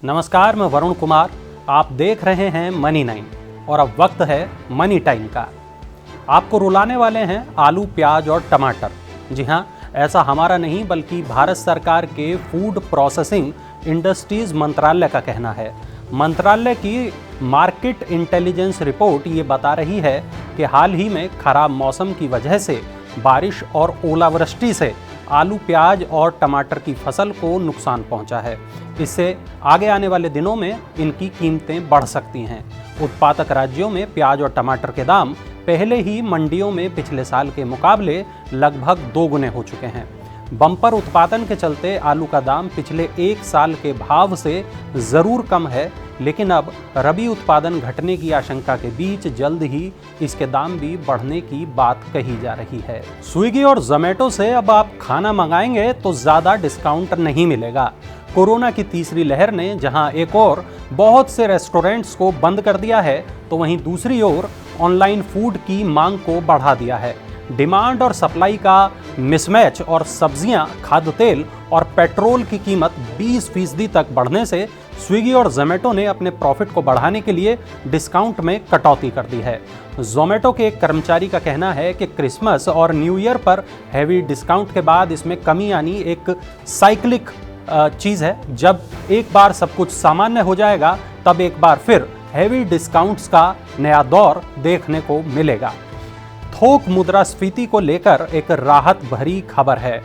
नमस्कार, मैं वरुण कुमार। आप देख रहे हैं मनी 9 और अब वक्त है मनी टाइम का। आपको रुलाने वाले हैं आलू, प्याज और टमाटर। जी हाँ, ऐसा हमारा नहीं बल्कि भारत सरकार के फूड प्रोसेसिंग इंडस्ट्रीज मंत्रालय का कहना है। मंत्रालय की मार्केट इंटेलिजेंस रिपोर्ट ये बता रही है कि हाल ही में खराब मौसम की वजह से बारिश और ओलावृष्टि से आलू, प्याज और टमाटर की फसल को नुकसान पहुंचा है। इससे आगे आने वाले दिनों में इनकी कीमतें बढ़ सकती हैं। उत्पादक राज्यों में प्याज और टमाटर के दाम पहले ही मंडियों में पिछले साल के मुकाबले लगभग 2 गुने हो चुके हैं। बम्पर उत्पादन के चलते आलू का दाम पिछले 1 साल के भाव से ज़रूर कम है, लेकिन अब रबी उत्पादन घटने की आशंका के बीच जल्द ही इसके दाम भी बढ़ने की बात कही जा रही है। स्विगी और जोमेटो से अब आप खाना मंगाएंगे तो ज़्यादा डिस्काउंट नहीं मिलेगा। कोरोना की तीसरी लहर ने जहां एक और बहुत से रेस्टोरेंट्स को बंद कर दिया है, तो वहीं दूसरी ओर ऑनलाइन फूड की मांग को बढ़ा दिया है। डिमांड और सप्लाई का मिसमैच और सब्जियां, खाद्य तेल और पेट्रोल की कीमत 20% तक बढ़ने से स्विगी और जोमेटो ने अपने प्रॉफिट को बढ़ाने के लिए डिस्काउंट में कटौती कर दी है। जोमेटो के एक कर्मचारी का कहना है कि क्रिसमस और न्यू ईयर पर हैवी डिस्काउंट के बाद इसमें कमी आनी एक साइक्लिक चीज़ है। जब एक बार सब कुछ सामान्य हो जाएगा, तब एक बार फिर हैवी डिस्काउंट्स का नया दौर देखने को मिलेगा। थोक मुद्रास्फीति को लेकर एक राहत भरी खबर है।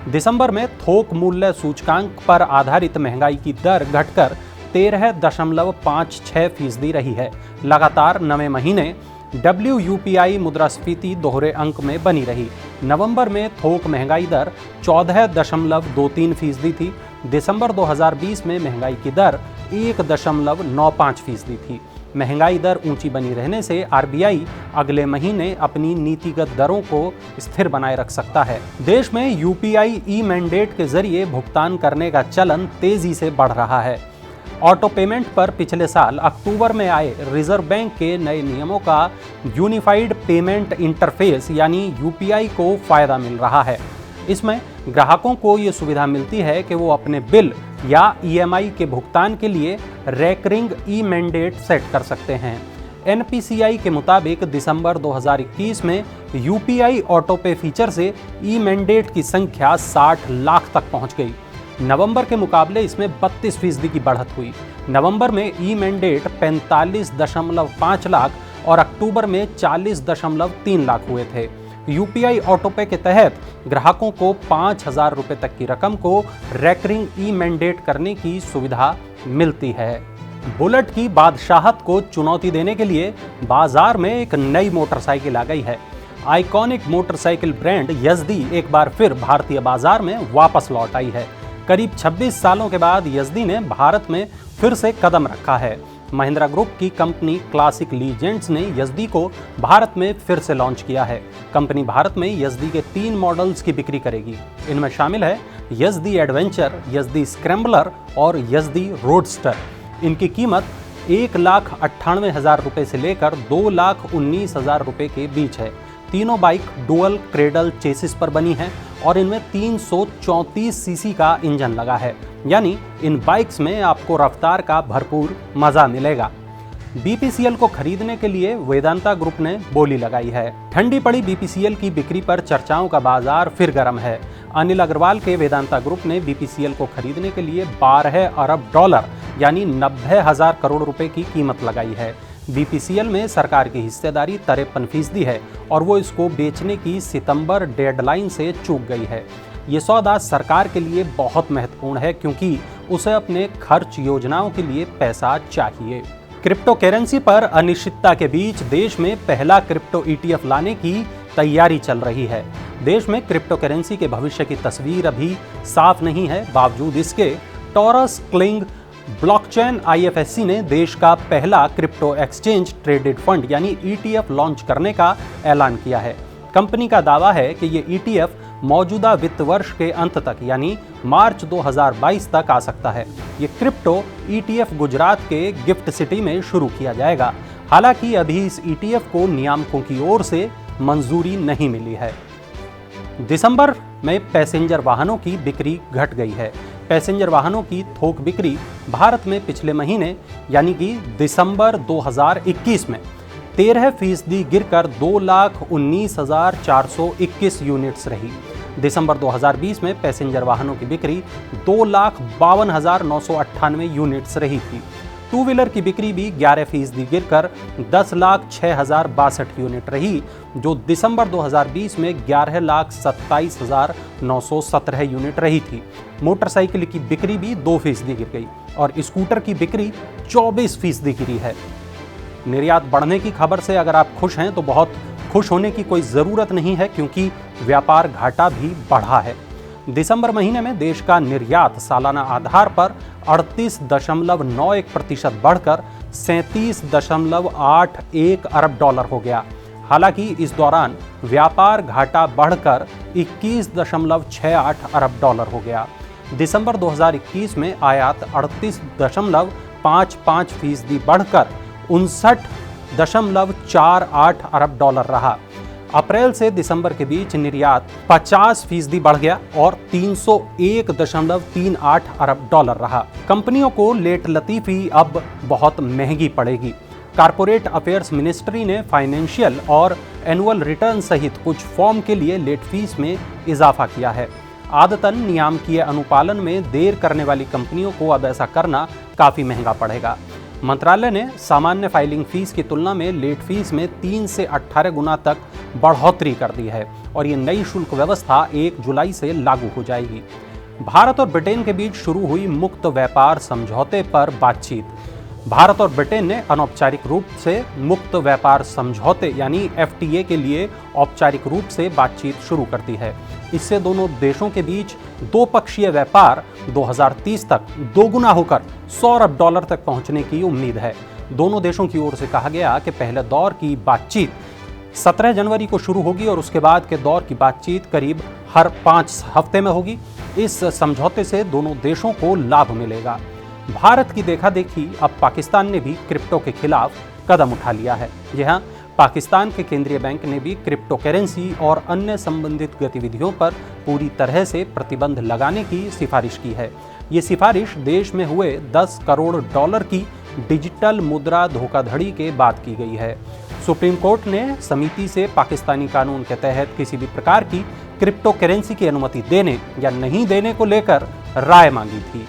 दिसंबर में थोक मूल्य सूचकांक पर आधारित महंगाई की दर घटकर 13.56% रही है। लगातार 9वें महीने WUPI मुद्रास्फीति दोहरे अंक में बनी रही। नवंबर में थोक महंगाई दर 14.23% थी। दिसंबर 2020 में महंगाई की दर 1.95% थी। महंगाई दर ऊंची बनी रहने से RBI अगले महीने अपनी नीतिगत दरों को स्थिर बनाए रख सकता है। देश में UPI ई-मैंडेट के जरिए भुगतान करने का चलन तेजी से बढ़ रहा है। ऑटो पेमेंट पर पिछले साल अक्टूबर में आए रिजर्व बैंक के नए नियमों का यूनिफाइड पेमेंट इंटरफेस यानी UPI को फायदा मिल रहा है। इसमें ग्राहकों को ये सुविधा मिलती है कि वो अपने बिल या EMI के भुगतान के लिए रेकरिंग ई-मैंडेट सेट कर सकते हैं। NPCI के मुताबिक दिसंबर 2021 में UPI ऑटो पे फीचर से ई-मैंडेट की संख्या 60 लाख तक पहुंच गई। नवंबर के मुकाबले इसमें 32% की बढ़त हुई। नवंबर में ई-मैंडेट 45.5 लाख और अक्टूबर में 40.3 लाख हुए थे। UPI ऑटोपे के तहत ग्राहकों को 5,000 रुपये तक की रकम को रेकरिंग ई-मैंडेट करने की सुविधा मिलती है। बुलेट की बादशाहत को चुनौती देने के लिए बाजार में एक नई मोटरसाइकिल आ गई है। आइकॉनिक मोटरसाइकिल ब्रांड यज़दी एक बार फिर भारतीय बाजार में वापस लौट आई है। करीब 26 सालों के बाद यज़दी ने भारत में फिर से कदम रखा है। महिंद्रा ग्रुप की कंपनी क्लासिक लीजेंड्स ने यज़दी को भारत में फिर से लॉन्च किया है। कंपनी भारत में यज़दी के 3 मॉडल्स की बिक्री करेगी। इनमें शामिल है यज़दी एडवेंचर, यज़दी स्क्रैम्बलर और यज़दी रोडस्टर। इनकी कीमत 1,98,000 रुपये से लेकर 2,19,000 रुपये के बीच है। तीनों बाइक डुअल क्रेडल चेसिस पर बनी हैं और इनमें 334 सीसी का इंजन लगा है, यानी इन बाइक्स में आपको रफ्तार का भरपूर मजा मिलेगा। BPCL को खरीदने के लिए वेदांता ग्रुप ने बोली लगाई है। ठंडी पड़ी BPCL की बिक्री पर चर्चाओं का बाजार फिर गर्म है। अनिल अग्रवाल के वेदांता ग्रुप ने BPCL को खरीदने के लिए 12 अरब डॉलर यानी 90,000 करोड़ रुपए की कीमत लगाई है। BPCL में सरकार की हिस्सेदारी 53% है और वो इसको बेचने की सितंबर डेडलाइन से चूक गई है। ये सौदा सरकार के लिए बहुत महत्वपूर्ण है क्योंकि उसे अपने खर्च योजनाओं के लिए पैसा चाहिए। क्रिप्टो करेंसी पर अनिश्चितता के बीच देश में पहला क्रिप्टो ETF लाने की तैयारी चल रही है। देश में क्रिप्टो करेंसी के भविष्य की तस्वीर अभी साफ नहीं है। बावजूद इसके टॉरस क्लिंग ब्लॉकचेन IFSC ने देश का पहला क्रिप्टो एक्सचेंज ट्रेडेड फंड यानी ETF लॉन्च करने का ऐलान किया है। कंपनी का दावा है कि ये ETF मौजूदा वित्त वर्ष के अंत तक यानी मार्च 2022 तक आ सकता है। ये क्रिप्टो ETF गुजरात के गिफ्ट सिटी में शुरू किया जाएगा। हालांकि अभी इस ETF को नियामकों की ओर से मंजूरी नहीं मिली है। दिसंबर में पैसेंजर वाहनों की बिक्री घट गई है। पैसेंजर वाहनों की थोक बिक्री भारत में पिछले महीने यानी कि दिसंबर 2021 में 13% गिरकर 2,19,421 यूनिट्स रही। दिसंबर 2020 में पैसेंजर वाहनों की बिक्री 2,52,998 यूनिट्स रही थी। टू व्हीलर की बिक्री भी 11% गिरकर 10,06,062 यूनिट रही, जो दिसंबर 2020 में 11,27,917 यूनिट रही थी। मोटरसाइकिल की बिक्री भी 2% गिर गई और स्कूटर की बिक्री 24% गिरी है। निर्यात बढ़ने की खबर से अगर आप खुश हैं तो बहुत खुश होने की कोई ज़रूरत नहीं है, क्योंकि व्यापार घाटा भी बढ़ा है। दिसंबर महीने में देश का निर्यात सालाना आधार पर 38.91% बढ़कर 37.81 अरब डॉलर हो गया। हालांकि इस दौरान व्यापार घाटा बढ़कर 21.68 अरब डॉलर हो गया। दिसंबर 2021 में आयात 38.55% बढ़कर 59.48 अरब डॉलर रहा। अप्रैल से दिसंबर के बीच निर्यात 50% बढ़ गया और 301.38 अरब डॉलर रहा। कंपनियों को लेट लतीफी अब बहुत महंगी पड़ेगी। कारपोरेट अफेयर्स मिनिस्ट्री ने फाइनेंशियल और एनुअल रिटर्न सहित कुछ फॉर्म के लिए लेट फीस में इजाफा किया है। आदतन नियामकीय अनुपालन में देर करने वाली कंपनियों को अब ऐसा करना काफ़ी महंगा पड़ेगा। मंत्रालय ने सामान्य फाइलिंग फीस की तुलना में लेट फीस में 3 से 18 गुना तक बढ़ोतरी कर दी है और ये नई शुल्क व्यवस्था 1 जुलाई से लागू हो जाएगी। भारत और ब्रिटेन के बीच शुरू हुई मुक्त व्यापार समझौते पर बातचीत। भारत और ब्रिटेन ने अनौपचारिक रूप से मुक्त व्यापार समझौते यानी FTA के लिए औपचारिक रूप से बातचीत शुरू कर दी है। इससे दोनों देशों के बीच द्विपक्षीय व्यापार 2030 तक दोगुना होकर 100 अरब डॉलर तक पहुंचने की उम्मीद है। दोनों देशों की ओर से कहा गया कि पहले दौर की बातचीत 17 जनवरी को शुरू होगी और उसके बाद के दौर की बातचीत करीब हर 5 हफ्ते में होगी। इस समझौते से दोनों देशों को लाभ मिलेगा। भारत की देखा देखी अब पाकिस्तान ने भी क्रिप्टो के खिलाफ कदम उठा लिया है। जी हाँ, पाकिस्तान के केंद्रीय बैंक ने भी क्रिप्टो करेंसी और अन्य संबंधित गतिविधियों पर पूरी तरह से प्रतिबंध लगाने की सिफारिश की है। ये सिफारिश देश में हुए 10 करोड़ डॉलर की डिजिटल मुद्रा धोखाधड़ी के बाद की गई है। सुप्रीम कोर्ट ने समिति से पाकिस्तानी कानून के तहत किसी भी प्रकार की क्रिप्टो करेंसी की अनुमति देने या नहीं देने को लेकर राय मांगी थी।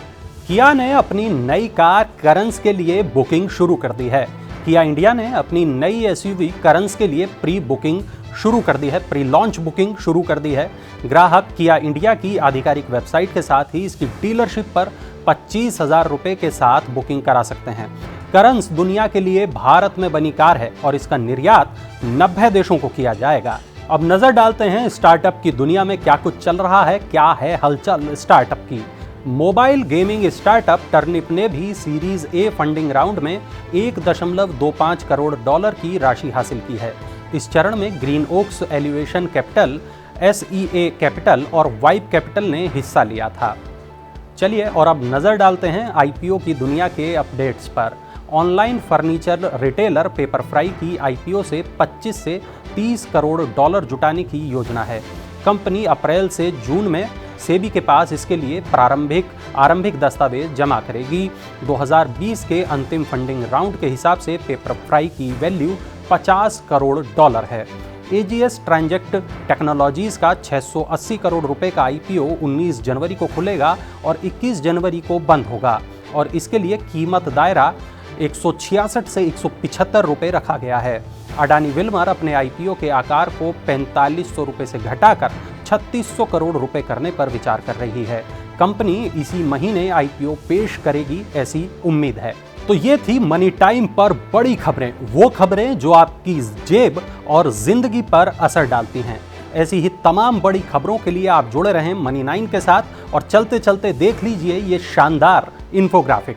किया ने अपनी नई कार करंस के लिए बुकिंग शुरू कर दी है। किया इंडिया ने अपनी नई SUV करंस के लिए प्री बुकिंग शुरू कर दी है, प्री लॉन्च बुकिंग शुरू कर दी है। ग्राहक किया इंडिया की आधिकारिक वेबसाइट के साथ ही इसकी डीलरशिप पर 25,000 रुपये के साथ बुकिंग करा सकते हैं। करंस दुनिया के लिए भारत में बनी कार है और इसका निर्यात 90 देशों को किया जाएगा। अब नजर डालते हैं स्टार्टअप की दुनिया में क्या कुछ चल रहा है, क्या है हलचल स्टार्टअप की। मोबाइल गेमिंग स्टार्टअप टर्निप ने भी सीरीज A फंडिंग राउंड में 1.25 करोड़ डॉलर की राशि हासिल की है। इस चरण में Green Oaks Elevation Capital, SEA Capital और वाइब कैपिटल ने हिस्सा लिया था। चलिए और अब नजर डालते हैं IPO की दुनिया के अपडेट्स पर। ऑनलाइन फर्नीचर रिटेलर पेपरफ्राई की IPO से 25 से 30 करोड़ डॉलर जुटाने की योजना है। कंपनी अप्रैल से जून में सेबी के पास इसके लिए आरंभिक दस्तावेज जमा करेगी। 2020 के अंतिम फंडिंग राउंड के हिसाब से पेपरफ्राई की वैल्यू 50 करोड़ डॉलर है। AGS ट्रांजेक्ट टेक्नोलॉजीज का 680 करोड़ रुपए का IPO 19 जनवरी को खुलेगा और 21 जनवरी को बंद होगा और इसके लिए कीमत दायरा 166 से 175 रुपये रखा गया है। अडानी विल्मर अपने IPO के आकार को 4500 रुपये से घटाकर 3600 करोड़ रुपए करने पर विचार कर रही है। कंपनी इसी महीने IPO पेश करेगी, ऐसी उम्मीद है। तो ये थी मनी टाइम पर बड़ी खबरें, वो खबरें जो आपकी जेब और जिंदगी पर असर डालती हैं। ऐसी ही तमाम बड़ी खबरों के लिए आप जुड़े रहें मनी 9 के साथ और चलते चलते देख लीजिए ये शानदार इन्फोग्राफिक।